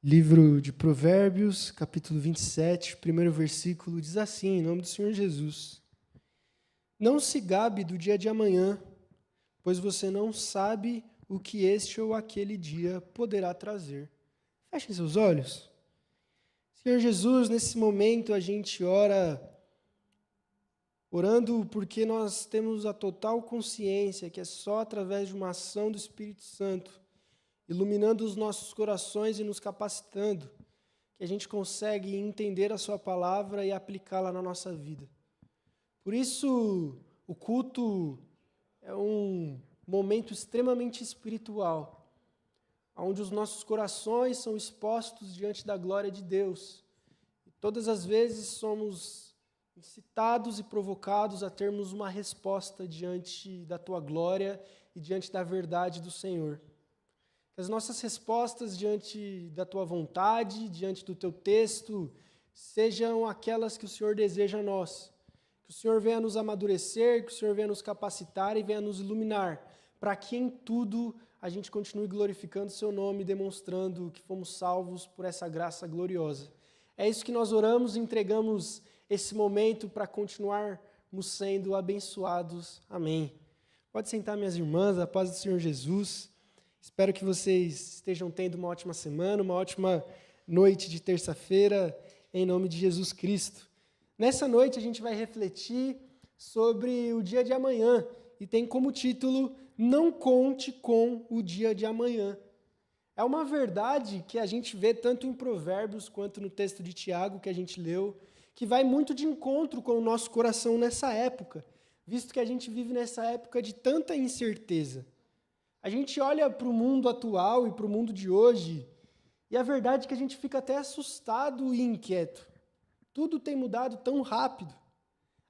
Livro de Provérbios, capítulo 27, primeiro versículo, diz assim, em nome do Senhor Jesus: Não se gabe do dia de amanhã, pois você não sabe o que este ou aquele dia poderá trazer. Fechem seus olhos. Senhor Jesus, nesse momento a gente orando porque nós temos a total consciência que é só através de uma ação do Espírito Santo, iluminando os nossos corações e nos capacitando, que a gente consegue entender a sua palavra e aplicá-la na nossa vida. Por isso, o culto é um momento extremamente espiritual, onde os nossos corações são expostos diante da glória de Deus. E todas as vezes somos incitados e provocados a termos uma resposta diante da tua glória e diante da verdade do Senhor. Que as nossas respostas diante da tua vontade, diante do teu texto, sejam aquelas que o Senhor deseja a nós. Que o Senhor venha nos amadurecer, que o Senhor venha nos capacitar e venha nos iluminar, para que em tudo a gente continue glorificando o seu nome, demonstrando que fomos salvos por essa graça gloriosa. É isso que nós oramos e entregamos esse momento para continuarmos sendo abençoados. Amém. Pode sentar, minhas irmãs, a paz do Senhor Jesus. Espero que vocês estejam tendo uma ótima semana, uma ótima noite de terça-feira, em nome de Jesus Cristo. Nessa noite a gente vai refletir sobre o dia de amanhã e tem como título Não conte com o dia de amanhã. É uma verdade que a gente vê tanto em Provérbios quanto no texto de Tiago que a gente leu, que vai muito de encontro com o nosso coração nessa época, visto que a gente vive nessa época de tanta incerteza. A gente olha para o mundo atual e para o mundo de hoje, e a verdade é que a gente fica até assustado e inquieto. Tudo tem mudado tão rápido.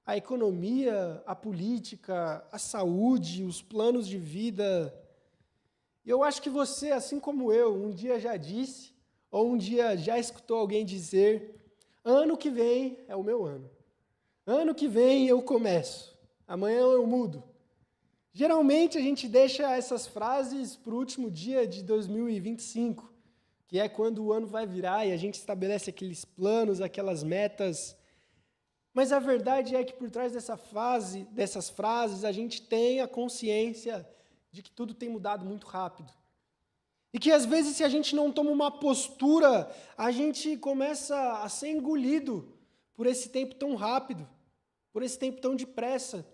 A economia, a política, a saúde, os planos de vida. E eu acho que você, assim como eu, um dia já disse, ou um dia já escutou alguém dizer: ano que vem é o meu ano. Ano que vem eu começo. Amanhã eu mudo. Geralmente a gente deixa essas frases para o último dia de 2025, que é quando o ano vai virar e a gente estabelece aqueles planos, aquelas metas. Mas a verdade é que por trás dessas frases a gente tem a consciência de que tudo tem mudado muito rápido. E que às vezes se a gente não toma uma postura, a gente começa a ser engolido por esse tempo tão rápido, por esse tempo tão depressa.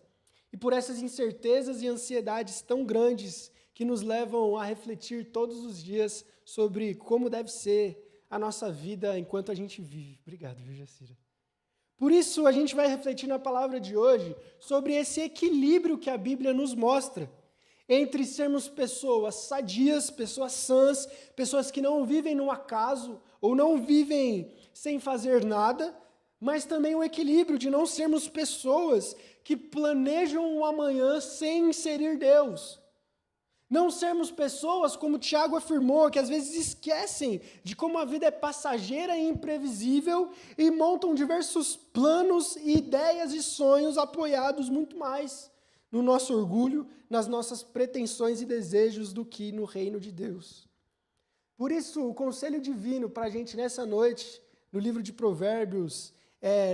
E por essas incertezas e ansiedades tão grandes que nos levam a refletir todos os dias sobre como deve ser a nossa vida enquanto a gente vive. Obrigado, viu, Jacira? Por isso, a gente vai refletir na palavra de hoje sobre esse equilíbrio que a Bíblia nos mostra entre sermos pessoas sadias, pessoas sãs, pessoas que não vivem no acaso ou não vivem sem fazer nada, mas também o equilíbrio de não sermos pessoas que planejam o amanhã sem inserir Deus. Não sermos pessoas, como Tiago afirmou, que às vezes esquecem de como a vida é passageira e imprevisível e montam diversos planos, ideias e sonhos apoiados muito mais no nosso orgulho, nas nossas pretensões e desejos do que no reino de Deus. Por isso, o conselho divino para a gente nessa noite, no livro de Provérbios,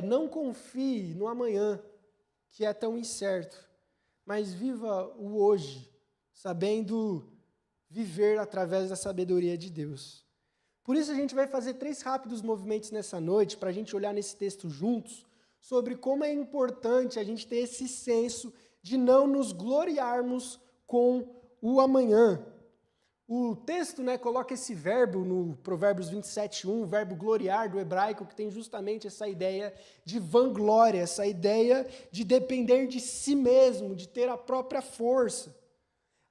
não confie no amanhã, que é tão incerto, mas viva o hoje, sabendo viver através da sabedoria de Deus. Por isso a gente vai fazer 3 rápidos movimentos nessa noite, para a gente olhar nesse texto juntos, sobre como é importante a gente ter esse senso de não nos gloriarmos com o amanhã. O texto, coloca esse verbo no Provérbios 27:1, o verbo gloriar do hebraico, que tem justamente essa ideia de vanglória, essa ideia de depender de si mesmo, de ter a própria força.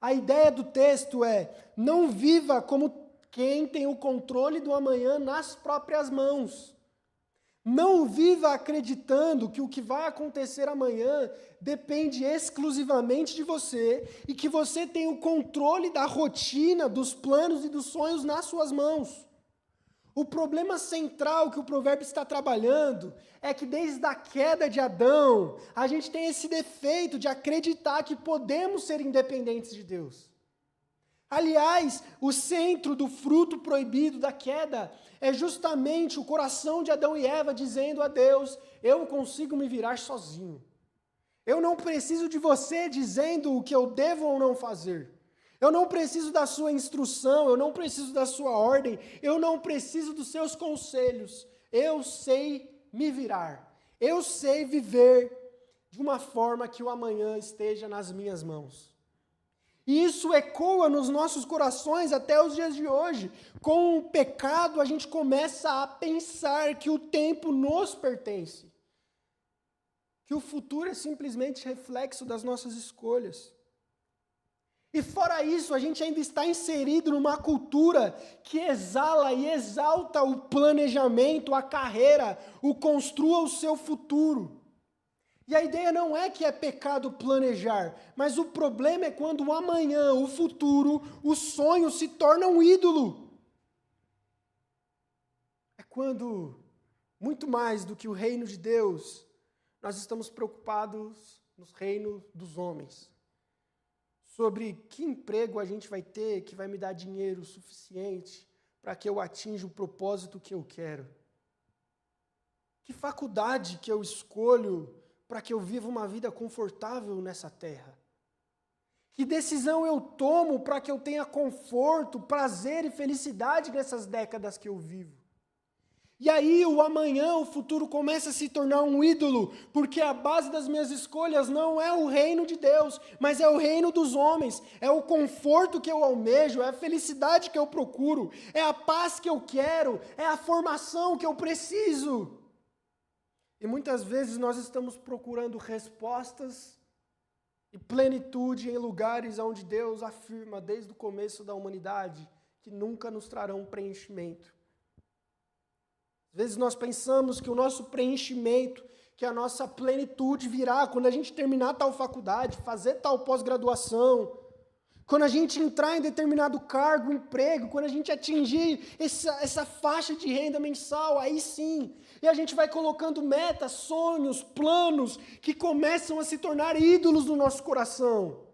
A ideia do texto é: não viva como quem tem o controle do amanhã nas próprias mãos. Não viva acreditando que o que vai acontecer amanhã depende exclusivamente de você e que você tem o controle da rotina, dos planos e dos sonhos nas suas mãos. O problema central que o provérbio está trabalhando é que desde a queda de Adão, a gente tem esse defeito de acreditar que podemos ser independentes de Deus. Aliás, o centro do fruto proibido da queda é justamente o coração de Adão e Eva dizendo a Deus: eu consigo me virar sozinho. Eu não preciso de você dizendo o que eu devo ou não fazer. Eu não preciso da sua instrução, eu não preciso da sua ordem, eu não preciso dos seus conselhos. Eu sei me virar. Eu sei viver de uma forma que o amanhã esteja nas minhas mãos. E isso ecoa nos nossos corações até os dias de hoje. Com o pecado, a gente começa a pensar que o tempo nos pertence. Que o futuro é simplesmente reflexo das nossas escolhas. E fora isso, a gente ainda está inserido numa cultura que exala e exalta o planejamento, a carreira, o construa o seu futuro. E a ideia não é que é pecado planejar, mas o problema é quando o amanhã, o futuro, o sonho se torna um ídolo. É quando, muito mais do que o reino de Deus, nós estamos preocupados no reino dos homens. Sobre que emprego a gente vai ter que vai me dar dinheiro suficiente para que eu atinja o propósito que eu quero. Que faculdade que eu escolho para que eu viva uma vida confortável nessa terra? Que decisão eu tomo para que eu tenha conforto, prazer e felicidade nessas décadas que eu vivo? E aí o amanhã, o futuro começa a se tornar um ídolo, porque a base das minhas escolhas não é o reino de Deus, mas é o reino dos homens, é o conforto que eu almejo, é a felicidade que eu procuro, é a paz que eu quero, é a formação que eu preciso. E muitas vezes nós estamos procurando respostas e plenitude em lugares onde Deus afirma desde o começo da humanidade que nunca nos trarão preenchimento. Às vezes nós pensamos que o nosso preenchimento, que a nossa plenitude virá quando a gente terminar tal faculdade, fazer tal pós-graduação, quando a gente entrar em determinado cargo, emprego, quando a gente atingir essa faixa de renda mensal, aí sim. E a gente vai colocando metas, sonhos, planos que começam a se tornar ídolos no nosso coração.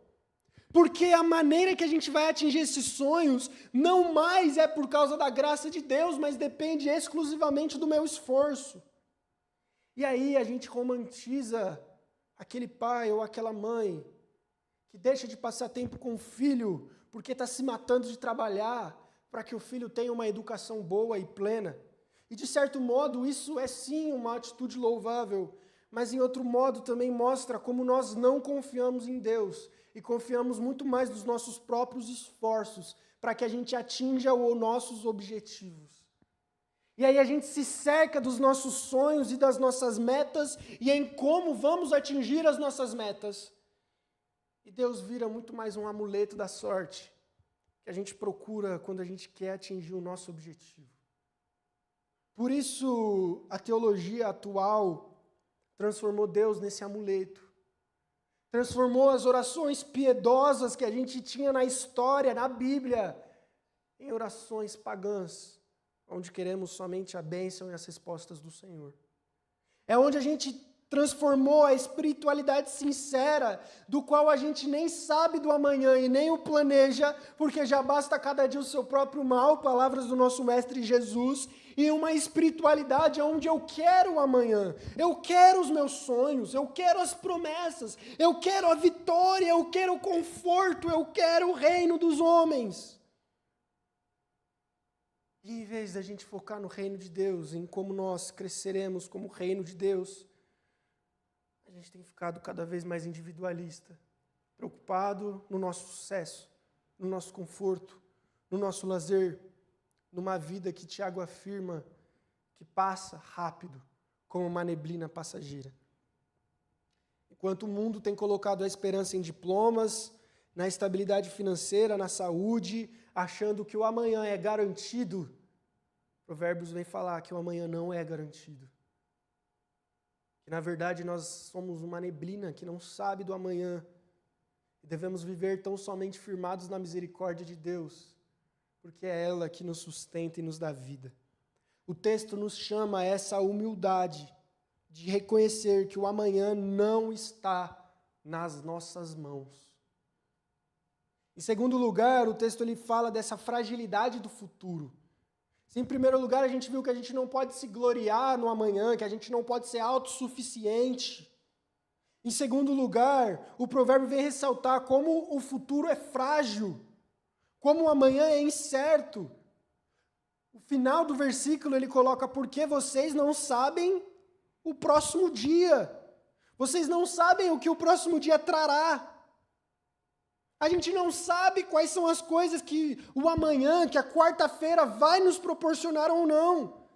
Porque a maneira que a gente vai atingir esses sonhos não mais é por causa da graça de Deus, mas depende exclusivamente do meu esforço. E aí a gente romantiza aquele pai ou aquela mãe que deixa de passar tempo com o filho porque está se matando de trabalhar para que o filho tenha uma educação boa e plena. E de certo modo isso é sim uma atitude louvável, mas em outro modo também mostra como nós não confiamos em Deus e confiamos muito mais nos nossos próprios esforços para que a gente atinja os nossos objetivos. E aí a gente se cerca dos nossos sonhos e das nossas metas e em como vamos atingir as nossas metas. E Deus vira muito mais um amuleto da sorte que a gente procura quando a gente quer atingir o nosso objetivo. Por isso, a teologia atual transformou Deus nesse amuleto. Transformou as orações piedosas que a gente tinha na história, na Bíblia, em orações pagãs, onde queremos somente a bênção e as respostas do Senhor. É onde a gente transformou a espiritualidade sincera, do qual a gente nem sabe do amanhã e nem o planeja, porque já basta cada dia o seu próprio mal, palavras do nosso Mestre Jesus, e uma espiritualidade onde eu quero o amanhã, eu quero os meus sonhos, eu quero as promessas, eu quero a vitória, eu quero o conforto, eu quero o reino dos homens. E em vez da gente focar no reino de Deus, em como nós cresceremos como reino de Deus, a gente tem ficado cada vez mais individualista, preocupado no nosso sucesso, no nosso conforto, no nosso lazer, numa vida que Tiago afirma que passa rápido, como uma neblina passageira. Enquanto o mundo tem colocado a esperança em diplomas, na estabilidade financeira, na saúde, achando que o amanhã é garantido, Provérbios vem falar que o amanhã não é garantido. Que na verdade nós somos uma neblina que não sabe do amanhã e devemos viver tão somente firmados na misericórdia de Deus, porque é ela que nos sustenta e nos dá vida. O texto nos chama a essa humildade de reconhecer que o amanhã não está nas nossas mãos. Em segundo lugar, o texto ele fala dessa fragilidade do futuro. Em primeiro lugar, a gente viu que a gente não pode se gloriar no amanhã, que a gente não pode ser autossuficiente. Em segundo lugar, o provérbio vem ressaltar como o futuro é frágil, como o amanhã é incerto. O final do versículo ele coloca: porque vocês não sabem o próximo dia. Vocês não sabem o que o próximo dia trará. A gente não sabe quais são as coisas que o amanhã, que a quarta-feira vai nos proporcionar ou não.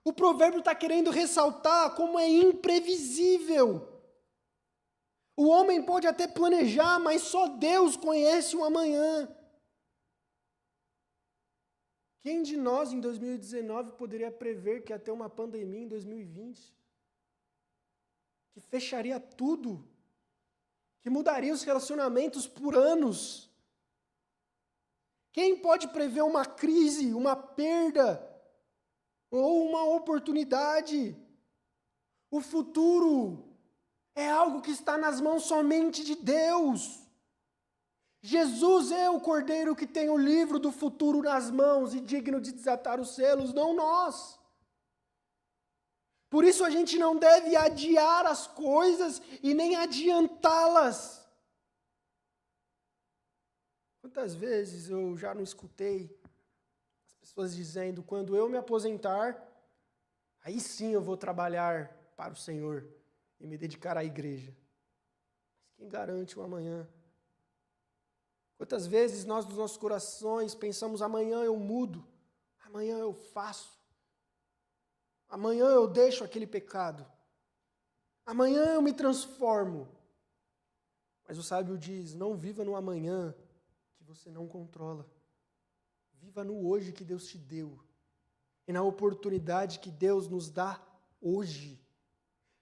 O provérbio está querendo ressaltar como é imprevisível. O homem pode até planejar, mas só Deus conhece o amanhã. Quem de nós em 2019 poderia prever que ia ter uma pandemia em 2020? Que fecharia tudo? Que mudaria os relacionamentos por anos? Quem pode prever uma crise, uma perda ou uma oportunidade? O futuro é algo que está nas mãos somente de Deus. Jesus é o Cordeiro que tem o livro do futuro nas mãos e digno de desatar os selos, não nós. Por isso a gente não deve adiar as coisas e nem adiantá-las. Quantas vezes eu já não escutei as pessoas dizendo: quando eu me aposentar, aí sim eu vou trabalhar para o Senhor e me dedicar à igreja. Mas quem garante o amanhã? Quantas vezes nós, nos nossos corações, pensamos: amanhã eu mudo, amanhã eu faço. Amanhã eu deixo aquele pecado. Amanhã eu me transformo. Mas o sábio diz: não viva no amanhã que você não controla. Viva no hoje que Deus te deu. E na oportunidade que Deus nos dá hoje.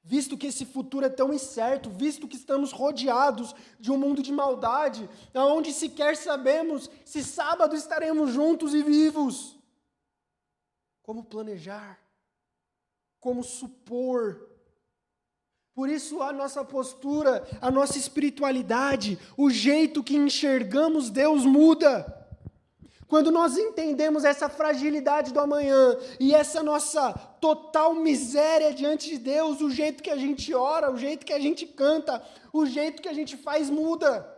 Visto que esse futuro é tão incerto, visto que estamos rodeados de um mundo de maldade, onde sequer sabemos se sábado estaremos juntos e vivos. Como planejar? Como supor? Por isso a nossa postura, a nossa espiritualidade, o jeito que enxergamos Deus muda. Quando nós entendemos essa fragilidade do amanhã e essa nossa total miséria diante de Deus, o jeito que a gente ora, o jeito que a gente canta, o jeito que a gente faz muda.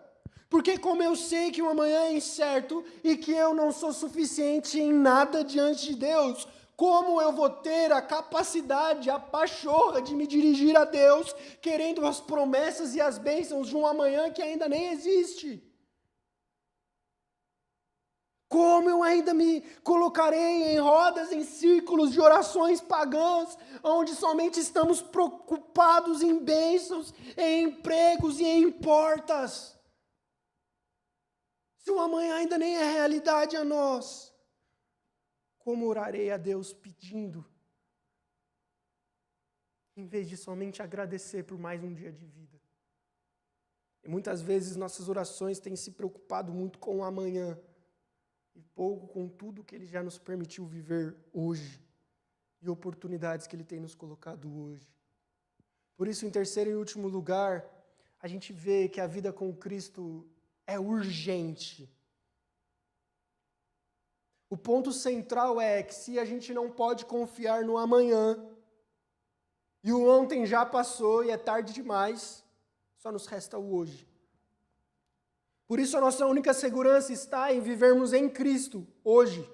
Porque como eu sei que o amanhã é incerto e que eu não sou suficiente em nada diante de Deus, como eu vou ter a capacidade, a pachorra de me dirigir a Deus, querendo as promessas e as bênçãos de um amanhã que ainda nem existe? Como eu ainda me colocarei em rodas, em círculos de orações pagãs, onde somente estamos preocupados em bênçãos, em empregos e em portas? Se o amanhã ainda nem é realidade a nós, como orarei a Deus pedindo, em vez de somente agradecer por mais um dia de vida? E muitas vezes nossas orações têm se preocupado muito com o amanhã, e pouco com tudo que Ele já nos permitiu viver hoje, e oportunidades que Ele tem nos colocado hoje. Por isso, em terceiro e último lugar, a gente vê que a vida com Cristo é urgente. O ponto central é que se a gente não pode confiar no amanhã, e o ontem já passou e é tarde demais, só nos resta o hoje. Por isso a nossa única segurança está em vivermos em Cristo, hoje.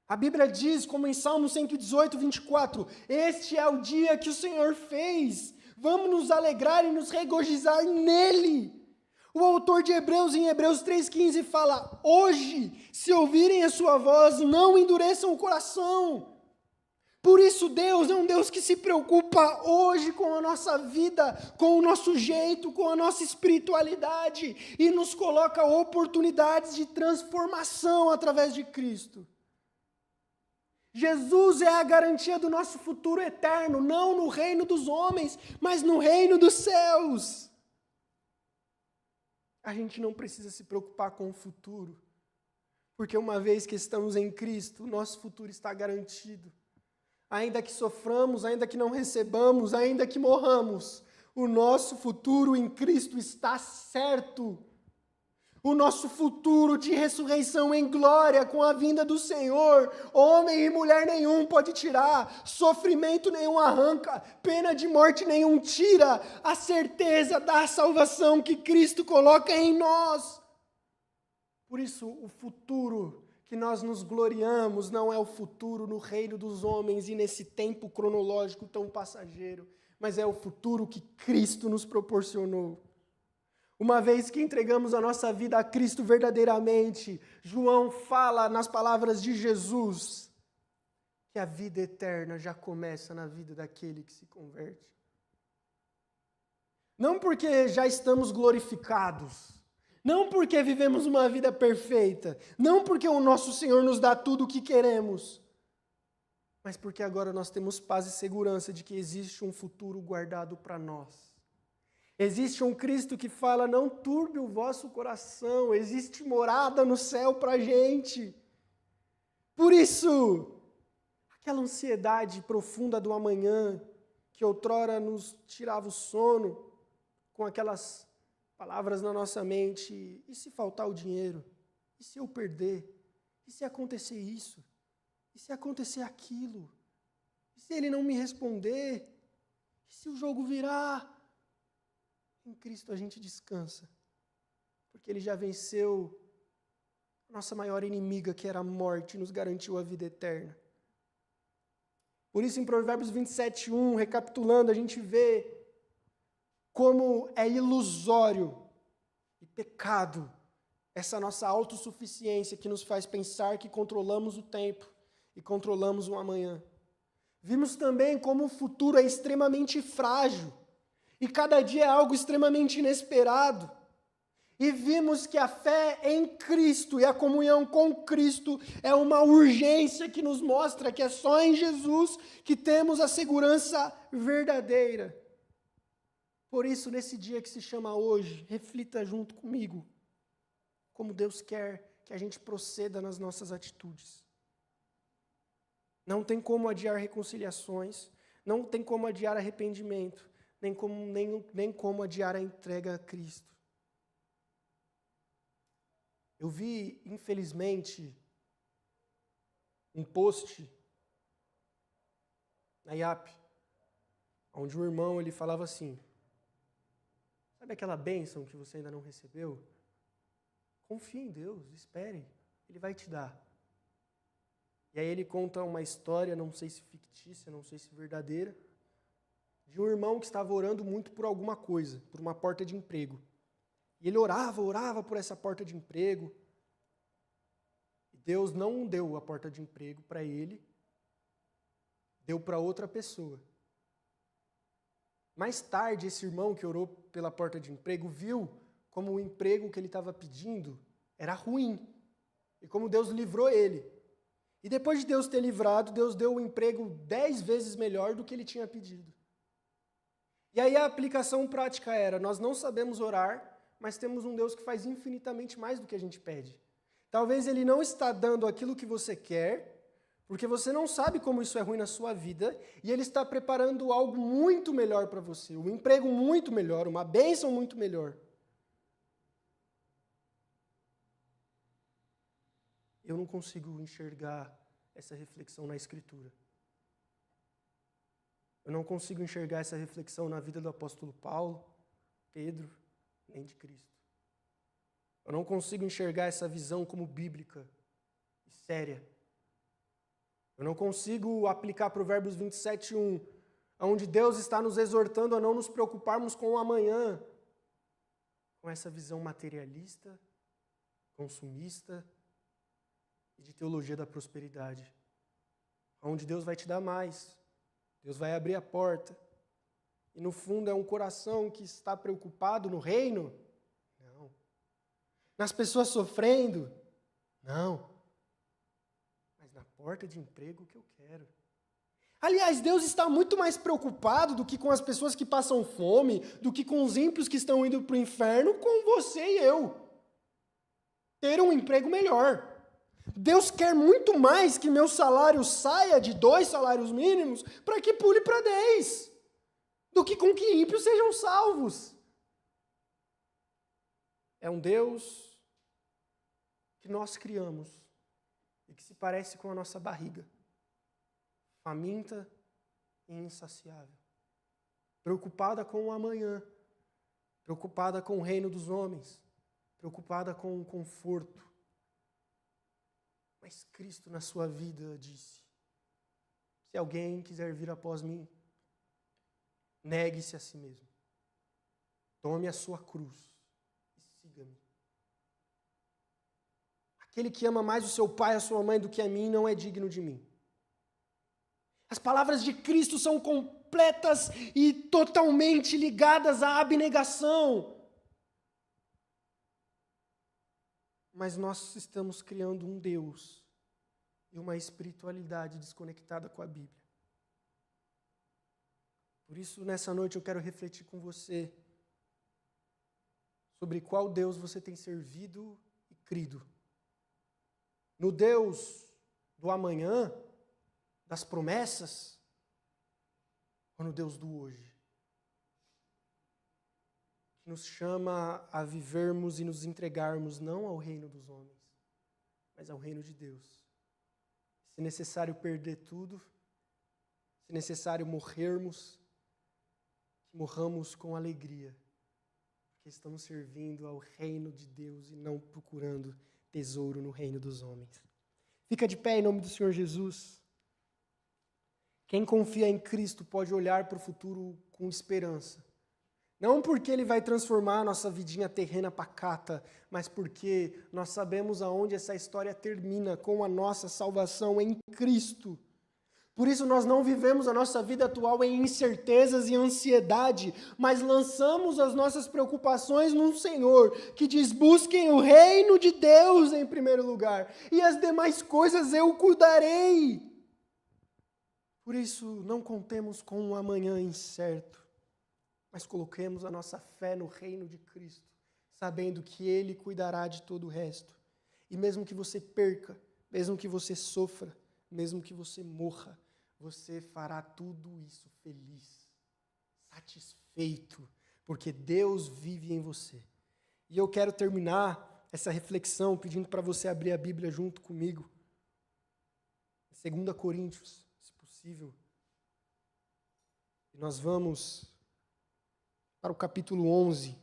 A Bíblia diz, como em Salmo 118, 24, este é o dia que o Senhor fez, vamos nos alegrar e nos regozijar nele. O autor de Hebreus, em Hebreus 3,15, fala: hoje, se ouvirem a sua voz, não endureçam o coração. Por isso Deus é um Deus que se preocupa hoje com a nossa vida, com o nosso jeito, com a nossa espiritualidade, e nos coloca oportunidades de transformação através de Cristo. Jesus é a garantia do nosso futuro eterno, não no reino dos homens, mas no reino dos céus. A gente não precisa se preocupar com o futuro, porque uma vez que estamos em Cristo, o nosso futuro está garantido. Ainda que soframos, ainda que não recebamos, ainda que morramos, O nosso futuro em Cristo está certo. O nosso futuro de ressurreição em glória com a vinda do Senhor, homem e mulher nenhum pode tirar, sofrimento nenhum arranca, pena de morte nenhum tira, a certeza da salvação que Cristo coloca em nós. Por isso, o futuro que nós nos gloriamos não é o futuro no reino dos homens e nesse tempo cronológico tão passageiro, mas é o futuro que Cristo nos proporcionou. Uma vez que entregamos a nossa vida a Cristo verdadeiramente, João fala nas palavras de Jesus que a vida eterna já começa na vida daquele que se converte. Não porque já estamos glorificados, não porque vivemos uma vida perfeita, não porque o nosso Senhor nos dá tudo o que queremos, mas porque agora nós temos paz e segurança de que existe um futuro guardado para nós. Existe um Cristo que fala, não turbe o vosso coração, existe morada no céu para a gente. Por isso, aquela ansiedade profunda do amanhã, que outrora nos tirava o sono, com aquelas palavras na nossa mente, e se faltar o dinheiro? E se eu perder? E se acontecer isso? E se acontecer aquilo? E se ele não me responder? E se o jogo virar? Em Cristo a gente descansa, porque Ele já venceu a nossa maior inimiga, que era a morte, e nos garantiu a vida eterna. Por isso, em Provérbios 27:1, recapitulando, a gente vê como é ilusório e pecado essa nossa autossuficiência que nos faz pensar que controlamos o tempo e controlamos o amanhã. Vimos também como o futuro é extremamente frágil, e cada dia é algo extremamente inesperado. E vimos que a fé em Cristo e a comunhão com Cristo é uma urgência que nos mostra que é só em Jesus que temos a segurança verdadeira. Por isso, nesse dia que se chama hoje, reflita junto comigo como Deus quer que a gente proceda nas nossas atitudes. Não tem como adiar reconciliações, não tem como adiar arrependimento, nem como adiar a entrega a Cristo. Eu vi, infelizmente, um post na IAP, onde um irmão ele falava assim, sabe aquela bênção que você ainda não recebeu? Confie em Deus, espere, Ele vai te dar. E aí ele conta uma história, não sei se fictícia, não sei se verdadeira, de um irmão que estava orando muito por alguma coisa, por uma porta de emprego. E ele orava por essa porta de emprego. E Deus não deu a porta de emprego para ele, deu para outra pessoa. Mais tarde, esse irmão que orou pela porta de emprego viu como o emprego que ele estava pedindo era ruim. E como Deus livrou ele. E depois de Deus ter livrado, Deus deu um emprego 10 vezes melhor do que ele tinha pedido. E aí a aplicação prática era, nós não sabemos orar, mas temos um Deus que faz infinitamente mais do que a gente pede. Talvez Ele não está dando aquilo que você quer, porque você não sabe como isso é ruim na sua vida, e Ele está preparando algo muito melhor para você, um emprego muito melhor, uma bênção muito melhor. Eu não consigo enxergar essa reflexão na Escritura. Eu não consigo enxergar essa reflexão na vida do apóstolo Paulo, Pedro, nem de Cristo. Eu não consigo enxergar essa visão como bíblica e séria. Eu não consigo aplicar Provérbios 27:1, onde Deus está nos exortando a não nos preocuparmos com o amanhã, com essa visão materialista, consumista e de teologia da prosperidade, onde Deus vai te dar mais. Deus vai abrir a porta. E no fundo é um coração que está preocupado no reino? Não. Nas pessoas sofrendo? Não. Mas na porta de emprego que eu quero. Aliás, Deus está muito mais preocupado do que com as pessoas que passam fome, do que com os ímpios que estão indo para o inferno, com você e eu. Ter um emprego melhor. Deus quer muito mais que meu salário saia de 2 salários mínimos para que pule para 10. do que com que ímpios sejam salvos. É um Deus que nós criamos e que se parece com a nossa barriga, faminta e insaciável, preocupada com o amanhã, preocupada com o reino dos homens, preocupada com o conforto. Mas Cristo na sua vida disse: se alguém quiser vir após mim, negue-se a si mesmo, tome a sua cruz e siga-me. Aquele que ama mais o seu pai e a sua mãe do que a mim não é digno de mim. As palavras de Cristo são completas e totalmente ligadas à abnegação. Mas nós estamos criando um Deus e uma espiritualidade desconectada com a Bíblia. Por isso, nessa noite, eu quero refletir com você sobre qual Deus você tem servido e crido. No Deus do amanhã, das promessas, ou no Deus do hoje? Que nos chama a vivermos e nos entregarmos não ao reino dos homens, mas ao reino de Deus. Se necessário perder tudo, se necessário morrermos, que morramos com alegria, porque estamos servindo ao reino de Deus e não procurando tesouro no reino dos homens. Fica de pé em nome do Senhor Jesus. Quem confia em Cristo pode olhar para o futuro com esperança. Não porque Ele vai transformar a nossa vidinha terrena pacata, mas porque nós sabemos aonde essa história termina, com a nossa salvação em Cristo. Por isso nós não vivemos a nossa vida atual em incertezas e ansiedade, mas lançamos as nossas preocupações no Senhor, que diz: busquem o reino de Deus em primeiro lugar, e as demais coisas eu cuidarei. Por isso, não contemos com um amanhã incerto, mas coloquemos a nossa fé no reino de Cristo, sabendo que Ele cuidará de todo o resto. E mesmo que você perca, mesmo que você sofra, mesmo que você morra, você fará tudo isso feliz, satisfeito, porque Deus vive em você. E eu quero terminar essa reflexão pedindo para você abrir a Bíblia junto comigo. 2 Coríntios, se possível. E nós vamos para o capítulo 11.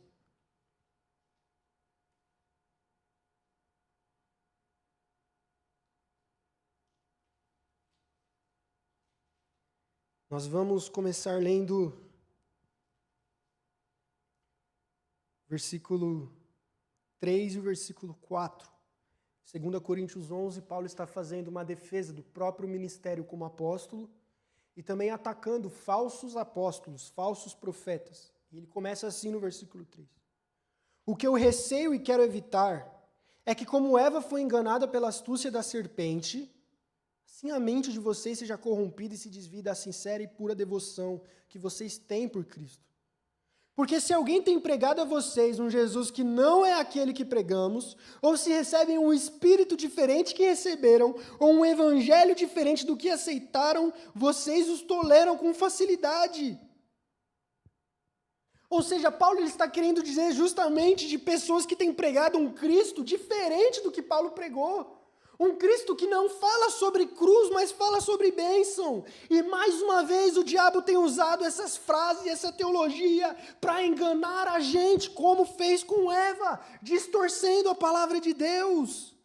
Nós vamos começar lendo versículo 3 e o versículo 4. 2 Coríntios 11, Paulo está fazendo uma defesa do próprio ministério como apóstolo e também atacando falsos apóstolos, falsos profetas. E ele começa assim no versículo 3. O que eu receio e quero evitar é que, como Eva foi enganada pela astúcia da serpente, assim a mente de vocês seja corrompida e se desvie da sincera e pura devoção que vocês têm por Cristo. Porque se alguém tem pregado a vocês um Jesus que não é aquele que pregamos, ou se recebem um espírito diferente que receberam, ou um evangelho diferente do que aceitaram, vocês os toleram com facilidade. Ou seja, Paulo ele está querendo dizer justamente de pessoas que têm pregado um Cristo diferente do que Paulo pregou. Um Cristo que não fala sobre cruz, mas fala sobre bênção. E mais uma vez o diabo tem usado essas frases, essa teologia, para enganar a gente, como fez com Eva, distorcendo a palavra de Deus.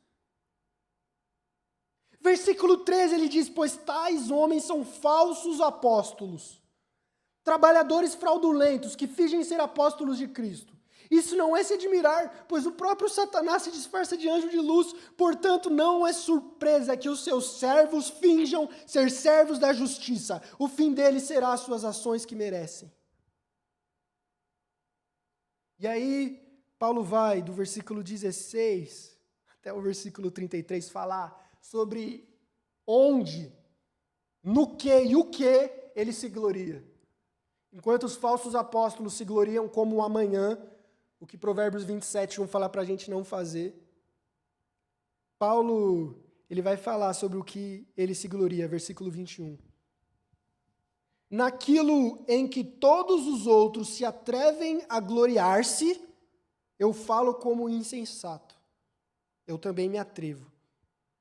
Versículo 13 ele diz: pois tais homens são falsos apóstolos, trabalhadores fraudulentos que fingem ser apóstolos de Cristo. Isso não é se admirar, pois o próprio Satanás se disfarça de anjo de luz, portanto não é surpresa que os seus servos finjam ser servos da justiça. O fim deles será as suas ações que merecem. E aí, Paulo vai do versículo 16 até o versículo 33 falar sobre onde, no que e o que ele se gloria. Enquanto os falsos apóstolos se gloriam como o amanhã, o que Provérbios 27 vão falar para a gente não fazer, Paulo ele vai falar sobre o que ele se gloria, versículo 21. naquilo em que todos os outros se atrevem a gloriar-se, eu falo como insensato. Eu também me atrevo.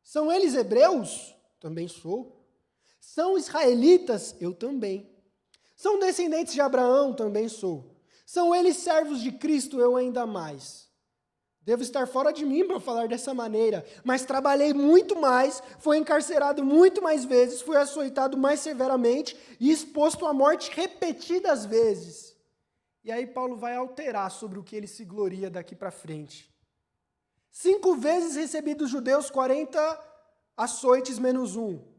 São eles hebreus? Também sou. São israelitas? Eu também. São descendentes de Abraão? Também sou. São eles servos de Cristo? Eu ainda mais. Devo estar fora de mim para falar dessa maneira, mas trabalhei muito mais, fui encarcerado muito mais vezes, fui açoitado mais severamente e exposto à morte repetidas vezes. E aí Paulo vai alterar sobre o que ele se gloria daqui para frente. 5 vezes recebi dos judeus 40 açoites menos 1.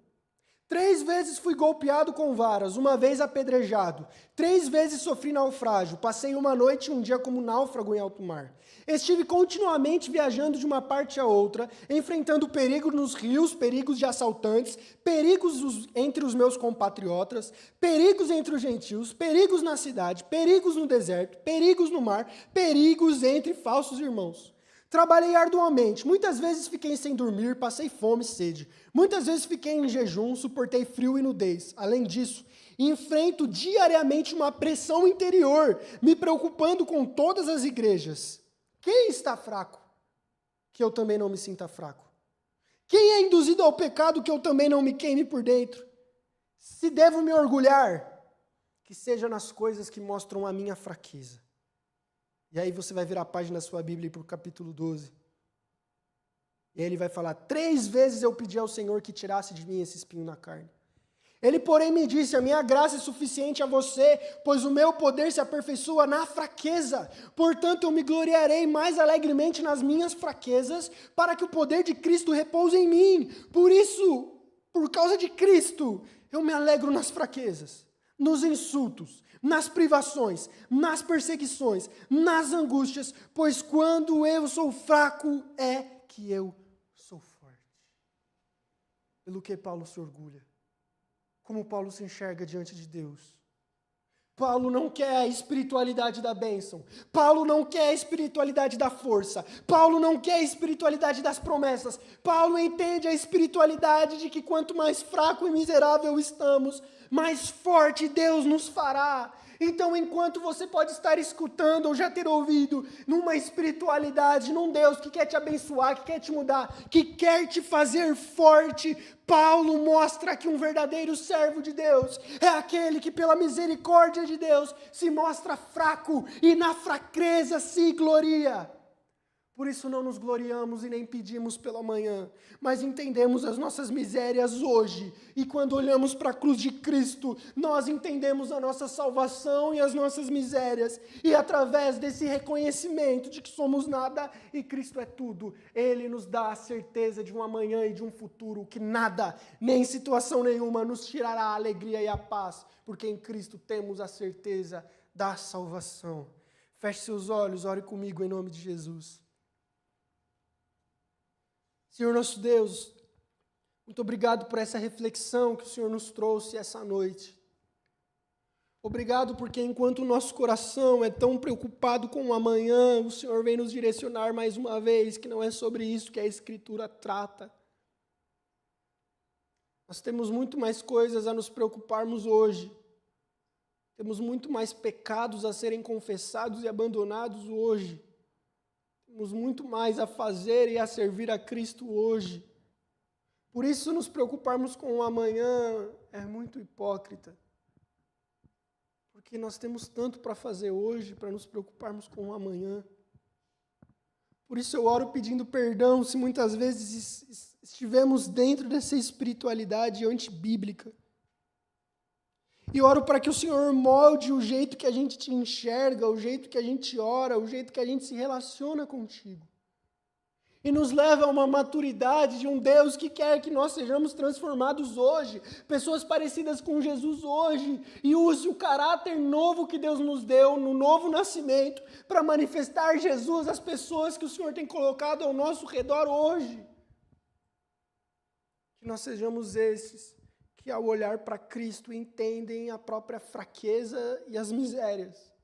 3 vezes fui golpeado com varas, 1 vez apedrejado. 3 vezes sofri naufrágio, passei 1 noite e 1 dia como náufrago em alto mar. Estive continuamente viajando de uma parte a outra, enfrentando perigo nos rios, perigos de assaltantes, perigos entre os meus compatriotas, perigos entre os gentios, perigos na cidade, perigos no deserto, perigos no mar, perigos entre falsos irmãos. Trabalhei arduamente, muitas vezes fiquei sem dormir, passei fome e sede. Muitas vezes fiquei em jejum, suportei frio e nudez. Além disso, enfrento diariamente uma pressão interior, me preocupando com todas as igrejas. Quem está fraco? Que eu também não me sinta fraco. Quem é induzido ao pecado que eu também não me queime por dentro? Se devo me orgulhar, que seja nas coisas que mostram a minha fraqueza. E aí você vai virar a página da sua Bíblia para o capítulo 12. E aí ele vai falar, 3 vezes eu pedi ao Senhor que tirasse de mim esse espinho na carne. Ele, porém, me disse, a minha graça é suficiente a você, pois o meu poder se aperfeiçoa na fraqueza. Portanto, eu me gloriarei mais alegremente nas minhas fraquezas, para que o poder de Cristo repouse em mim. Por isso, por causa de Cristo, eu me alegro nas fraquezas, nos insultos, nas privações, nas perseguições, nas angústias, pois quando eu sou fraco é que eu sou forte. Pelo que Paulo se orgulha. Como Paulo se enxerga diante de Deus. Paulo não quer a espiritualidade da bênção. Paulo não quer a espiritualidade da força. Paulo não quer a espiritualidade das promessas. Paulo entende a espiritualidade de que quanto mais fraco e miserável estamos, mais forte Deus nos fará. Então, enquanto você pode estar escutando ou já ter ouvido numa espiritualidade, num Deus que quer te abençoar, que quer te mudar, que quer te fazer forte, Paulo mostra que um verdadeiro servo de Deus é aquele que, pela misericórdia de Deus, se mostra fraco e na fraqueza se gloria. Por isso não nos gloriamos e nem pedimos pela manhã, mas entendemos as nossas misérias hoje. E quando olhamos para a cruz de Cristo, nós entendemos a nossa salvação e as nossas misérias. E através desse reconhecimento de que somos nada e Cristo é tudo, Ele nos dá a certeza de um amanhã e de um futuro que nada, nem situação nenhuma, nos tirará a alegria e a paz, porque em Cristo temos a certeza da salvação. Feche seus olhos, ore comigo em nome de Jesus. Senhor nosso Deus, muito obrigado por essa reflexão que o Senhor nos trouxe essa noite. Obrigado porque enquanto o nosso coração é tão preocupado com o amanhã, o Senhor vem nos direcionar mais uma vez que não é sobre isso que a Escritura trata. Nós temos muito mais coisas a nos preocuparmos hoje. Temos muito mais pecados a serem confessados e abandonados hoje. Temos muito mais a fazer e a servir a Cristo hoje. Por isso, nos preocuparmos com o amanhã é muito hipócrita. Porque nós temos tanto para fazer hoje, para nos preocuparmos com o amanhã. Por isso eu oro pedindo perdão se muitas vezes estivemos dentro dessa espiritualidade antibíblica. E oro para que o Senhor molde o jeito que a gente te enxerga, o jeito que a gente ora, o jeito que a gente se relaciona contigo. E nos leve a uma maturidade de um Deus que quer que nós sejamos transformados hoje, pessoas parecidas com Jesus hoje, e use o caráter novo que Deus nos deu, no novo nascimento, para manifestar Jesus às pessoas que o Senhor tem colocado ao nosso redor hoje. Que nós sejamos esses que ao olhar para Cristo entendem a própria fraqueza e as misérias,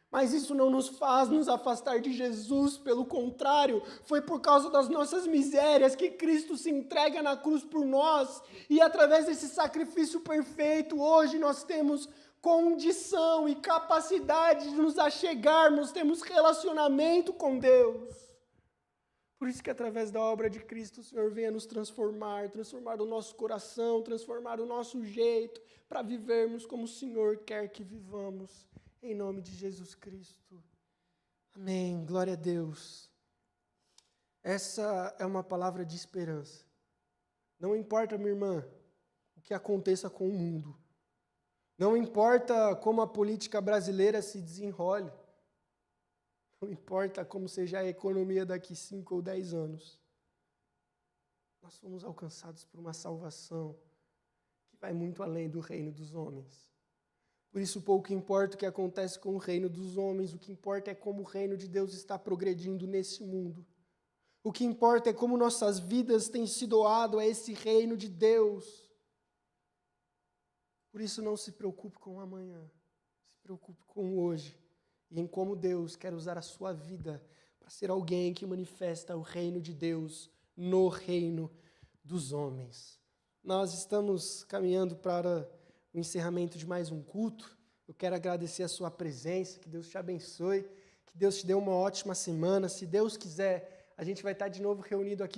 Mas isso não nos faz nos afastar de Jesus, pelo contrário, foi por causa das nossas misérias que Cristo se entrega na cruz por nós, e através desse sacrifício perfeito, hoje nós temos condição e capacidade de nos achegarmos, temos relacionamento com Deus. Por isso que através da obra de Cristo, o Senhor venha nos transformar o nosso coração, transformar o nosso jeito, para vivermos como o Senhor quer que vivamos. Em nome de Jesus Cristo. Amém. Glória a Deus. Essa é uma palavra de esperança. Não importa, minha irmã, o que aconteça com o mundo. Não importa como a política brasileira se desenrole. Não importa como seja a economia daqui 5 ou 10 anos. Nós fomos alcançados por uma salvação que vai muito além do reino dos homens. Por isso, pouco importa o que acontece com o reino dos homens, o que importa é como o reino de Deus está progredindo nesse mundo. O que importa é como nossas vidas têm se doado a esse reino de Deus. Por isso, não se preocupe com o amanhã, se preocupe com o hoje e em como Deus quer usar a sua vida para ser alguém que manifesta o reino de Deus no reino dos homens. Nós estamos caminhando para o encerramento de mais um culto. Eu quero agradecer a sua presença, que Deus te abençoe, que Deus te dê uma ótima semana. Se Deus quiser, a gente vai estar de novo reunido aqui